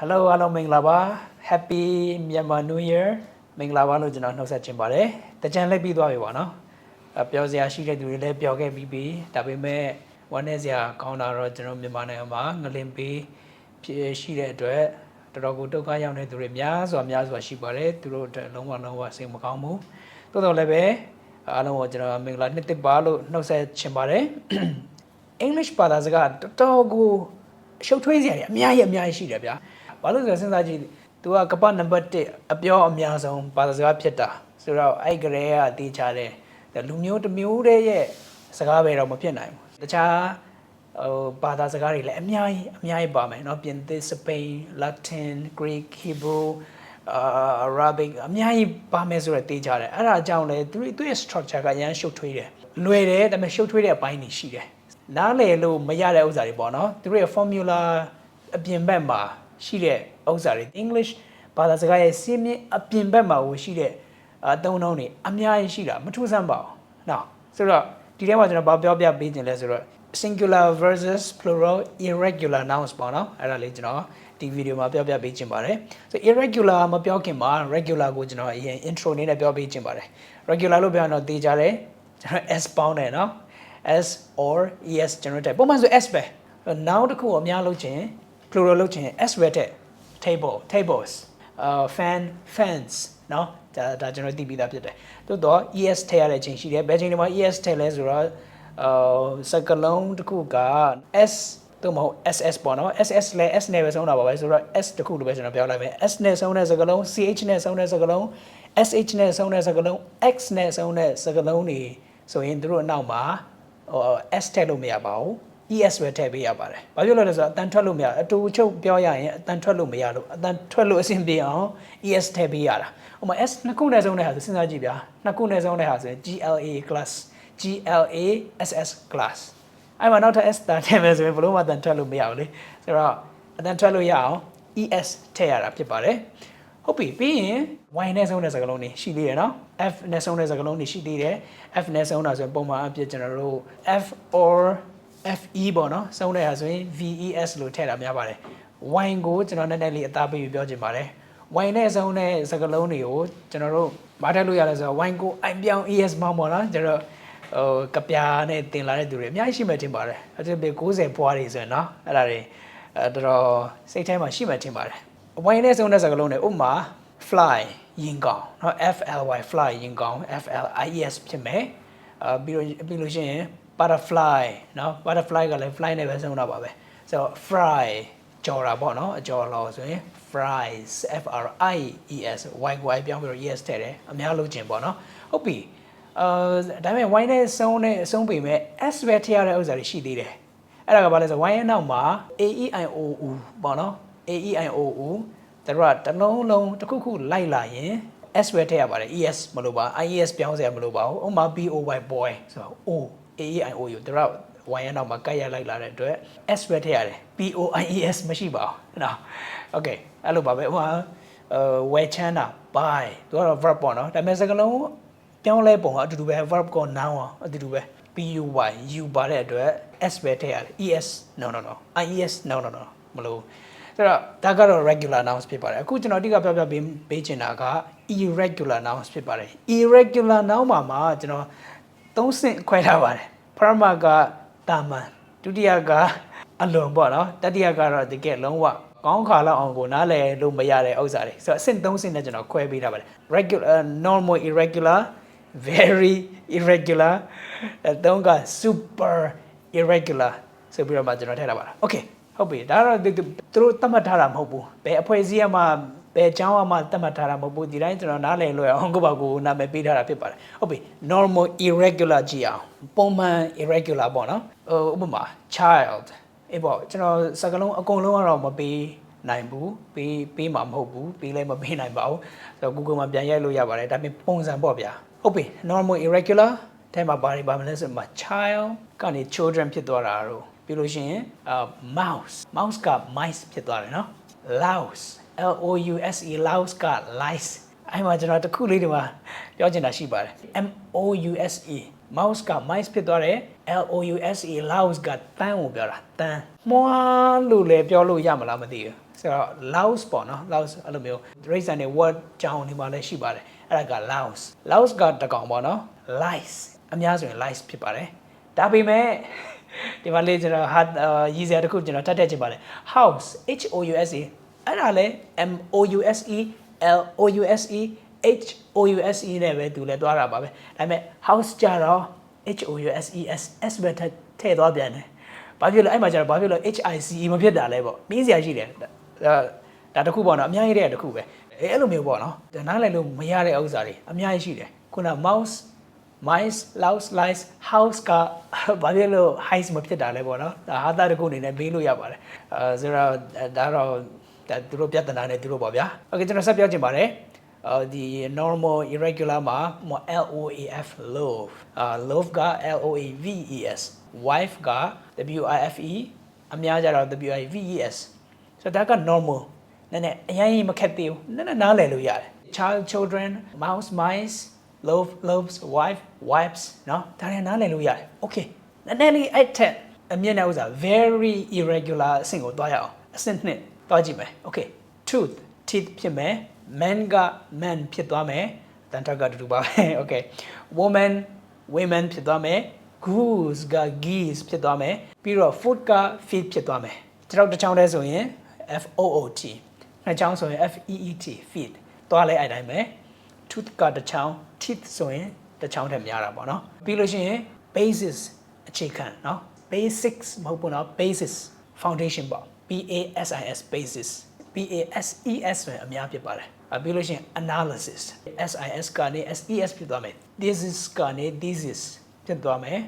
Hello အားလုံးမင်္ဂလာပါ Happy Myanmar New Year မင်္ဂလာပါလို့ကျွန်တော်နှုတ်ဆက်ချင်ပါတယ်တကြံလိုက်ပြီးသွားပြီပေါ့နော်ပြောစရာရှိတဲ့သူတွေလည်းပြောခဲ့ပြီးပြီဒါပေမဲ့ဝမ်းနည်းစရာကောင်းတာတော့ကျွန်တော်မြန်မာနိုင်ငံမှာငလင်ပေးရှိတဲ့အတွက်တော်တော်ကိုဒုက္ခရောက်နေသူတွေများစွာရှိပါတယ်သူတို့အတွက်လုံးဝစိတ်မကောင်းဘူးတိုးတော်လည်းပဲအားလုံးကိုကျွန်တော်မင်္ဂလာနှစ်သက်ပါလို့နှုတ်ဆက်ချင်ပါတယ် English ဘာသာစကားတော်တော်ကိုရှုပ်ထွေးစရာတွေအများကြီးရှိတယ်ဗျာဘာလို့လဲစဉ်းစားကြည့်သူကကပတ်နံပါတ်1အပြောအများဆုံးဘာသာစကားဖြစ်တာဆိုတော့အဲ့ကလေးကတေးချတယ်လူမျိုးတစ်မျိုးတည်းရဲ့စကားပဲတော့မဖြစ်နိုင်ဘူးတခြားဘာသာစကားတွေလည်းအများကြီးပါမယ်เนาะပြင်သစ်စပိန် Latin Greek Hebrew Arabic အများကြီးပါမယ်ဆိုတော့တေးချတယ်အဲ့ဒါအကြောင်းလေသူရဲ့ structure ကအရင်ရှုပ်ထွေးတယ်လွယ်တယ်ဒါပေမဲ့ရှုပ်ထွေးတဲ့အပိုင်းတွေရှိတယ်နားလည်လို့မရတဲ့ဥစ္စာတွေပေါ့နော်သူတို့ရဲ့ formula အပြင်ဘက်မှာရှိတဲ့ဥစ္စာတွေ English ဘာသာစကားရဲ့စီးမြင့်အပြင်ဘက်မှာရှိတဲ့အသုံးအနှုန်းတွေအများကြီးရှိတာမထူးဆန်းပါဘူး။နော်ဆိုတော့ဒီထဲမှာကျွန်တော်ပြောပြပေးခြင်းလဲဆိုတော့ singular versus plural irregular nouns ပေါ့နော်အဲ့ဒါလေးကျွန်တော်ဒီဗီဒီယိုမှာပြောပြပေးခြင်းပါတယ်ဆို irregular မပြောခင်မှာ regular ကိုကျွန်တော်အရင် intro နည်းနဲ့ပြောပေးခြင်းပါတယ် regular လို့ပြောရင်တော့သိကြတယ်ကျွန်တော် s ပေါင်းတယ်နော် s or es ကျွန်တော်တက်ပုံမှန်ဆို s ပဲ noun တစ်ခုကိုအများလုပ်ခြင်း plural လုပ်ခြင်း s ပဲတက် tables fans နော်ဒါကျွန်တော်သိပြီးသားဖြစ်တယ်တိုးတော့ es ထည့်ရတဲ့ချိန်ရှိတယ်ဘယ်ချိန်ဒီမှာ es ထည့်လဲဆိုတော့စကလုံးတစ်ခုက s တို့မဟုတ် ss ပေါ့နော် ss လဲ s နဲ့ပဲဆုံးတာပါပဲဆိုတော့ s တစ်ခုလိုပဲကျွန်တော်ပြောလိုက်မယ် s နဲ့ဆုံးတဲ့စကလုံး ch နဲ့ဆုံးတဲ့စကလုံး sh နဲ့ဆုံးတဲ့စကလုံး x နဲ့ဆုံးတဲ့စကလုံးတွေဆိုရင်တို့အနောက်မှာs ထည့်လို့မရပါဘူး es ပဲထည့်ပေးရပါတယ်။ဘာဖြစ်လို့လဲဆိုတော့အတန်ထွက်လို့မရအတူချုပ်ပြောရရင်အတန်ထွက်လို့မရလို့အတန်ထွက်လို့အဆင်ပြေအောင် es ထည့်ပေးရတာ။ဥပမာ s နှစ်ခုနဲ့ဆုံးတဲ့ဟာဆိုစဉ်းစားကြည့်ဗျာ။နှစ်ခုနဲ့ဆုံးတဲ့ဟာဆိုရင် GLASS class အဲ့မှာနောက်ထပ် s တန်ထည့်မယ်ဆိုရင်ဘလို့မှအတန်ထွက်လို့မရဘူးလေ။ဆိုတော့အတန်ထွက်လို့ရအောင် es ထည့်ရတာဖြစ်ပါတယ်။ဟုတ်ပြီပြီးရင် y နဲ့ဆုံးတဲ့စကားလုံးတွေရှိသေးတယ်နော် f နဲ့ဆုံးတဲ့စကားလုံးတွေရှိသေးတယ် f နဲ့ဆုံးတာဆိုရင်ပုံမှန်အဖြစ်ကျွန်တော်တို့ f or fe ပေါ့နော်ဆုံးတဲ့ဟာဆိုရင် ves လို့ထည့်တာများပါတယ် y ကိုကျွန်တော်နည်းနည်းလေးအသားပေးပြောချင်ပါတယ် y နဲ့ဆုံးတဲ့စကားလုံးတွေကိုကျွန်တော်တို့မထည့်လို့ရလဲဆိုတော့ y ကို i ပြောင်း es မောင်းပေါ့နော်ကျွန်တော်ကပြားနဲ့တင်လာတဲ့သူတွေအများကြီးရှိမှထင်ပါတယ်အထက်ပေ90ပွားတွေဆိုရင်နော်အဲ့ဒါတွေတော်တော်စိတ်ထဲမှာရှိမှထင်ပါတယ် y နဲ့ဆုံးတဲ့စကားလုံးတွေဥပမာ fly ရင်ကောင်เนาะ fly fly ရင်ကောင် flis ဖြစ်မယ်ပြီးလို့ရှိရင် butterfly เนาะ butterfly ကလည်း fly နဲ့ပဲဆုံးတာပါပဲဆိုတော့ fry ကြော်တာပေါ့เนาะအကြော်လောဆိုရင် fries fries y ကို i ပြောင်းပြီးတော့ es ထည့်တယ်အများလို့ကျင်ပေါ့เนาะဟုတ်ပြီဒါပေမဲ့ y နဲ့ဆုံးပေမဲ့ s ပဲထည့်ရတဲ့ဥစ္စာတွေရှိသေးတယ်အဲ့ဒါကဘာလဲဆို y ရဲ့နောက်မှာ aeiou ပေါ့เนาะ aeiou တို့ကတလုံးလုံးတစ်ခုလိုက်လာရင် s ပဲထည့်ရပါတယ် es မလို့ပါ ies ပြောင်းစရာမလိုပါဘူးဥပမာ boy boy ဆိုတော့ o aeiou တို့y ရဲ့နောက်မှာကတ်ရလိုက်လာတဲ့အတွက် s ပဲထည့်ရတယ် boies မရှိပါဘူးနော် okay အဲ့လိုပါပဲဥပမာဝယ်ချမ်းတာ buy တို့ကတော့ verb ပေါ့နော်ဒါပေမဲ့စကားလုံးပြောင်းလဲပုံကအတူတူပဲ verb က noun အတူတူပဲ buy you ပါတဲ့အတွက် s ပဲထည့်ရတယ် es no ies no မလို့ဆိုတော့ဒါကတော့ regular nouns ဖြစ်ပါတယ်အခုကျွန်တော်အဓိကပြောပေးချင်တာက irregular nouns ဖြစ်ပါတယ် irregular noun မှာကျွန်တော်သုံးဆင့်ခွဲထားပါတယ်ပထမကတာမန်ဒုတိယကအလွန်ပေါ့နော်တတိယကတော့တကယ်လုံးဝကောင်းခါလောက်အောင်ကိုနားလည်လို့မရတဲ့ဥစ္စာတွေဆိုတော့အဆင့်၃ဆင့်နဲ့ကျွန်တော်ခွဲပေးထားပါတယ် regular normal irregular very irregular သုံးက super irregular ဆိုပြီးတော့မှကျွန်တော်ထည့်ထားပါလား okay ဟုတ်ပြီဒါတော့သူတို့သတ်မှတ်ထားတာမဟုတ်ဘူးဘယ်အဖွဲ့အစည်းမှဘယ်ကျောင်းမှသတ်မှတ်ထားတာမဟုတ်ဘူးဒီတိုင်းကျွန်တော်နားလည်လို့အောင်ကိုပါကိုနာမည်ပေးထားတာဖြစ်ပါတယ်ဟုတ်ပြီ normal irregular ကြည့်အောင်ပုံမှန် irregular ပေါ့နော်ဥပမာ child အေးပေါ့ကျွန်တော်စကားလုံးအကုန်လုံးကတော့မပေးနိုင်ဘူးပေးမှာမဟုတ်ဘူးပေးလည်းမပေးနိုင်ပါဘူးဆိုတော့ Google မှာပြန်ရိုက်လို့ရပါတယ်ဒါပေမဲ့ပုံစံပေါ့ဗျာဟုတ်ပြီ normal irregular ထဲမှာပါမလဲဆိုတော့ child ကနေ children ဖြစ်သွားတာတော့ပြီးလို့ရှိရင်mouse က mice ဖြစ်သွားတယ်နော် louse louse louse က lice အဲ့မှာကျွန်တော်တခုလေးဒီမှာပြောချင်တာရှိပါတယ် mouse mouse က mice ဖြစ်သွားတယ် LOUSE louse ကတန်းကိုပြောတာတန်းမွားလို့လည်းပြောလို့ရမလားမသိဘူးဆိုတော့ louse ပေါ့နော် louse အဲ့လိုမျိုး reason နဲ့ word ကြောင်းဒီမှာလည်းရှိပါတယ်အဲ့ဒါက louse ကတကောင်ပေါ့နော် lice အများဆိုရင် lice ဖြစ်ပါတယ်ဒါပေမဲ့ဒီမှာလေးကျွန်တော်ရည်စရာတစ်ခုကျွန်တော်တတ်တတ်ချင်ပါတယ် house HOUSE အဲ့ဒါလည်း MOUSE LOUSE HOUSE နဲ့ပဲသူလည်းတွားတာပါပဲဒါပေမဲ့ house ကြတော့ HOUSES ပဲထည့်သွားပြန်တယ်ဘာဖြစ်လို့အဲ့မှာကျတော့ဘာဖြစ်လို့ HICE မဖြစ်တာလဲပေါ့မင်းစရာရှိတယ်ဒါတခုပေါ့နော်အများကြီးတဲ့တခုပဲအဲ့လိုမျိုးပေါ့နော်ဒါနားလည်လို့မရတဲ့ဥစ္စာတွေအများကြီးရှိတယ်ခုန mouse mice louse lice house ကဘာဖြစ်လို့ highs မဖြစ်တာလဲပေါ့နော်ဒါဟာတာတခုအနေနဲ့မေးလို့ရပါတယ်ဆိုတော့ဒါတော့သူတို့ပြဿနာနဲ့သူတို့ပေါ့ဗျာโอเคကျွန်တော်ဆက်ပြောချင်ပါတယ်ဒီ normal irregular မှာ LOAF loaf loaf က LOAVES wife က WIFE အများကြတော့ WIVES ဆိုတော့ဒါက normal နည်းနည်းအရင်မခက်သေးဘူးနည်းနည်းနားလည်လို့ရတယ် child children mouse mice loaf loaves wife wipes နော်ဒါတွေနားလည်လို့ရတယ် okay နည်းနည်းလေးအဲ့ထက်အမြင့်တဲ့ဥစ္စာ very irregular အဆင့်ကိုတွားရအောင်အဆင့်နှစ်တွားကြည့်မယ် okay tooth teeth ဖြစ်မယ်man က man ဖြစ်သွားမယ်တန်တကတူတူပါပဲ okay women ဖြစ်သွားမယ် goose က geese ဖြစ်သွားမယ်ပြီးတော့ food က feed ဖြစ်သွားမယ်ကျွန်တော်တစ်ချောင်းတည်းဆိုရင် FOOT နှစ်ချောင်းဆိုရင် FEET feed တွားလဲအဲ့တိုင်းပဲ tooth ကတစ်ချောင်း teeth ဆိုရင်တစ်ချောင်းထက်များတာပေါ့နော်ပြီးလို့ရှိရင် basis အခြေခံเนาะ basics မဟုတ်ဘူးเนาะ basis foundation ပေါ့ BASIS basis BASES ဆိုရင်အများဖြစ်ပါတယ်ပြီးလို့ရှိရင် analysis SIS ကနေ SES ဖြစ်သွားမယ် thesis ကနေ thesis ဖြစ်သွားမယ်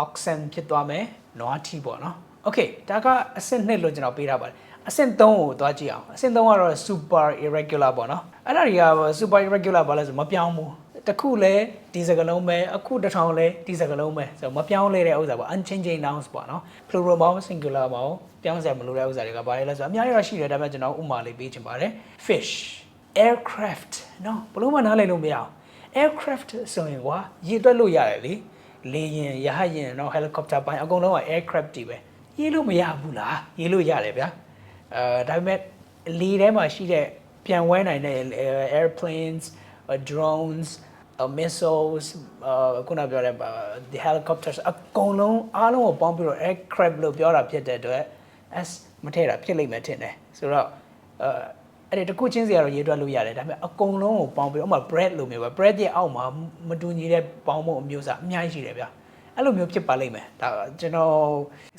oxen ဖြစ်သွားမယ် naughty ပေါ့နော် okay ဒါကအဆင့်2လို့ကျွန်တော်ပေးထားပါတယ်အဆင့်3ကိုသွားကြည့်အောင်အဆင့်3ကတော့ super irregular ပေါ့နော်အဲ့ဒါတွေက super irregular ဘာလဲဆိုမပြောင်းဘူးတခုလဲဒီစကားလုံးပဲအခုတစ်ထောင်လဲဒီစကားလုံးပဲဆိုတော့မပြောင်းလဲတဲ့ဥစ္စာပေါ့ unchanging nouns ပေါ့နော် plural ပေါင်း singular ပေါင်းပြောင်းစရာမလိုတဲ့ဥစ္စာတွေကဘာလဲဆိုတော့အများကြီးတော့ရှိတယ်ဒါပေမဲ့ကျွန်တော်ဥပမာလေးပေးချင်ပါတယ် fish aircraft နော်ဘလို့မှနားလည်လို့မရအောင် aircraft ဆိုရင်ကွာရေးတွက်လို့ရတယ်လေရင်ရဟရင်နော် helicopter ပိုင်းအကုန်လုံးက aircraft တွေပဲရေးလို့မရဘူးလားရေးလို့ရတယ်ဗျာဒါပေမဲ့လေထဲမှာရှိတဲ့ပြန်ဝဲနိုင်တဲ့ airplanes drones missiles ခုနပြောတဲ့ the helicopters အကုန်လုံးအားလုံးကိုပေါင်းပြီးတော့ aircraft လို့ပြောတာဖြစ်တဲ့အတွက် S မထည့်တာဖြစ်လိမ့်မယ်ထင်တယ်ဆိုတော့အဲ့ဒီတခုချင်းစီကတော့ရေးတွက်လို့ရတယ်ဒါပေမဲ့အကုန်လုံးကိုပေါင်းပြီးဥပမာ bread လို့မျိုးပဲ bread ရဲ့အောက်မှာမတူညီတဲ့ပေါင်းဖို့အမျိုးအစားအများကြီးရှိတယ်ဗျာအဲ့လိုမျိုးဖြစ်ပါလိမ့်မယ်ဒါကျွန်တော်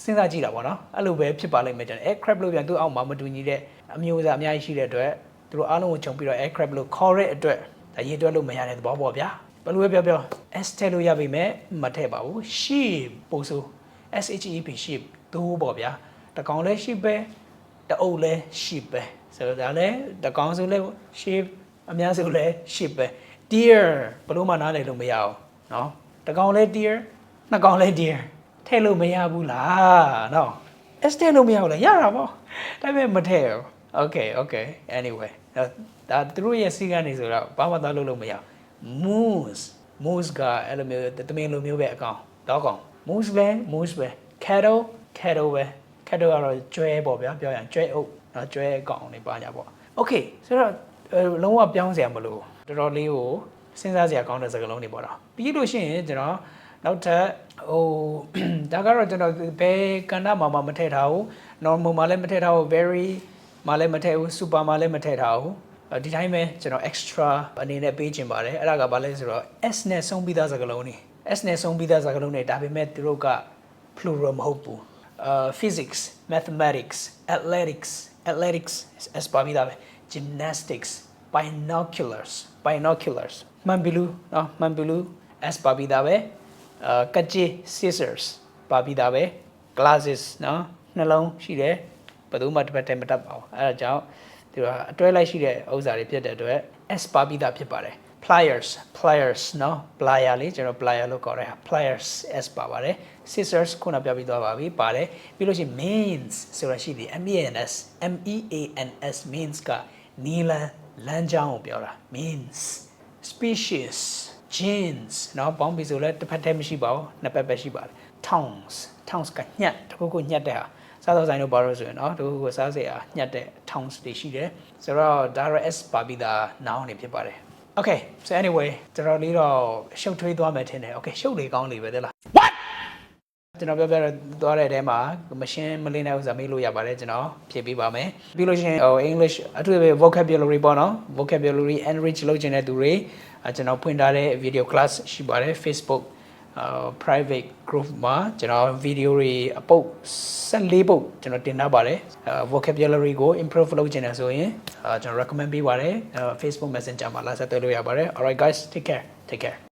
စဉ်းစားကြည့်တာပေါ့နော်အဲ့လိုပဲဖြစ်ပါလိမ့်မယ်ကျွန်တော် aircraft လို့ပြန်သူ့အောက်မှာမတူညီတဲ့အမျိုးအစားအများကြီးရှိတဲ့အတွက်သူတို့အားလုံးကိုခြုံပြီးတော့ aircraft လို့ခေါ်တဲ့အတွက်ဒါရေးတွက်လို့မရတဲ့သဘောပေါ့ဗျာဘယ်လိုပဲပြော S ထည့်လို့ရပြီမဲ့မထည့်ပါဘူး sheep ပို့ဆို SHEP sheep သိုးပေါ့ဗျာတကောင်လဲ sheep ပဲတအုပ်လဲ sheep ပဲဆိုတော့ဒါလဲတကောင်ဆိုလဲ sheep အများစုလဲ sheep ပဲ deer ဘယ်လိုမှနားလည်လို့မရအောင်နော်တကောင်လဲ deer နှစ်ကောင်လဲ deer ထည့်လို့မရဘူးလားနော် S ထည့်လို့မရဘူးလားရတာပေါ့ဒါပေမဲ့မထည့်ဘူး okay anyway ဒါသူတို့ရဲ့စီးကနေဆိုတော့ဘာမှသွားလို့မရဘူး moose ကအဲ့လိုမျိုးတမင်လိုမျိုးပဲအကောင်တော့ကောင် moose ပဲ cattle ပဲ cattle ကတော့ကျွဲပေါ့ဗျာပြောရရင်ကျွဲအုပ်နော်ကျွဲကောင်နေပါညာပေါ့ okay ဆိုတော့လုံးဝပြောင်းစရာမလိုတော်တော်လေးကိုစဉ်းစားစရာကောင်းတဲ့စကားလုံးတွေပေါ့တော့ပြီးလို့ရှိရင်ကျွန်တော်နောက်ထပ်ဒါကတော့ကျွန်တော်ဘယ်ကဏ္ဍမှာမှမထည့်ထားဘူး normal မှာလည်းမထည့်ထားဘူး very မှာလည်းမထည့်ဘူး super မှာလည်းမထည့်ထားဘူးဒီတိုင်းပဲကျွန်တော် extra အနေနဲ့ပေးချင်ပါတယ်အဲ့ဒါကဘာလဲဆိုတော့ S နဲ့ဆုံးပြီးသားစကားလုံးတွေ S နဲ့ဆုံးပြီးသားစကားလုံးတွေဒါပေမဲ့သူတို့က plural မဟုတ်ဘူး physics mathematics athletics S ပါပြီးသားပဲ gymnastics binoculars မှန်ဘီလူနော်မှန်ဘီလူ S ပါပြီးသားပဲကကြ scissors ပါပြီးသားပဲ glasses နော်နှလုံးရှိတယ်ဘယ်သူမှတစ်ပတ်တည်းမတတ်ပါဘူးအဲ့ဒါကြောင့်ဒီတော့အတွဲလိုက်ရှိတဲ့ဥစ္စာတွေဖြစ်တဲ့အတွက် S ပါပြီးသားဖြစ်ပါတယ် pliers နော် plier လေးကျွန်တော် plier လို့ခေါ်တယ်ဟာ pliers S ပါပါတယ် scissors ခုနပြောပြီးသွားပါပြီပါတယ်ပြီးလို့ရှိရင် means ဆိုတာရှိတယ် MEANS means ကနီလန်လမ်းကြောင်းကိုပြောတာ means species jeans เนาะပေါင်းပြီဆိုလဲတစ်ဖက်တည်းမရှိပါဘူးနှစ်ဖက်ပဲရှိပါတယ် tongs ကညက်တခုခုညက်တဲ့ဟာစားတော့ဆိုင်တို့ဘာလို့ဆိုရင်เนาะတခုခုစားစရာညက်တဲ့ tongs တွေရှိတယ်ဆိုတော့ဒါတော့ s ပါပြီးသား noun တွေဖြစ်ပါတယ် okay so anyway ကျွန်တော်လေးတော့ရှုပ်ထွေးသွားမယ်ထင်တယ် okay ရှုပ်လေကောင်းလေပဲတဲ့လား what ကျွန်တော်ပြောသွားတဲ့အထဲမှာမရှင်းမလင်းတဲ့ဥစ္စာမေးလို့ရပါတယ်ကျွန်တော်ဖြည့်ပေးပါမယ်ပြီးလို့ရှိရင်English အထူးပဲ vocabulary ပေါ့နော် vocabulary enrich လုပ်ချင်တဲ့သူတွေကျွန်တော်ဖွင့်ထားတဲ့ video class ရှိပါတယ် Facebook private group မှာကျွန်တော် video တွေအပုတ်14ပုတ်ကျွန်တော်တင်ထားပါတယ် vocabulary ကို improve လုပ်ချင်တယ်ဆိုရင်ကျွန်တော် recommend ပေးပါတယ် Facebook Messenger မှာလာဆက်သွယ်လို့ရပါတယ် alright guys take care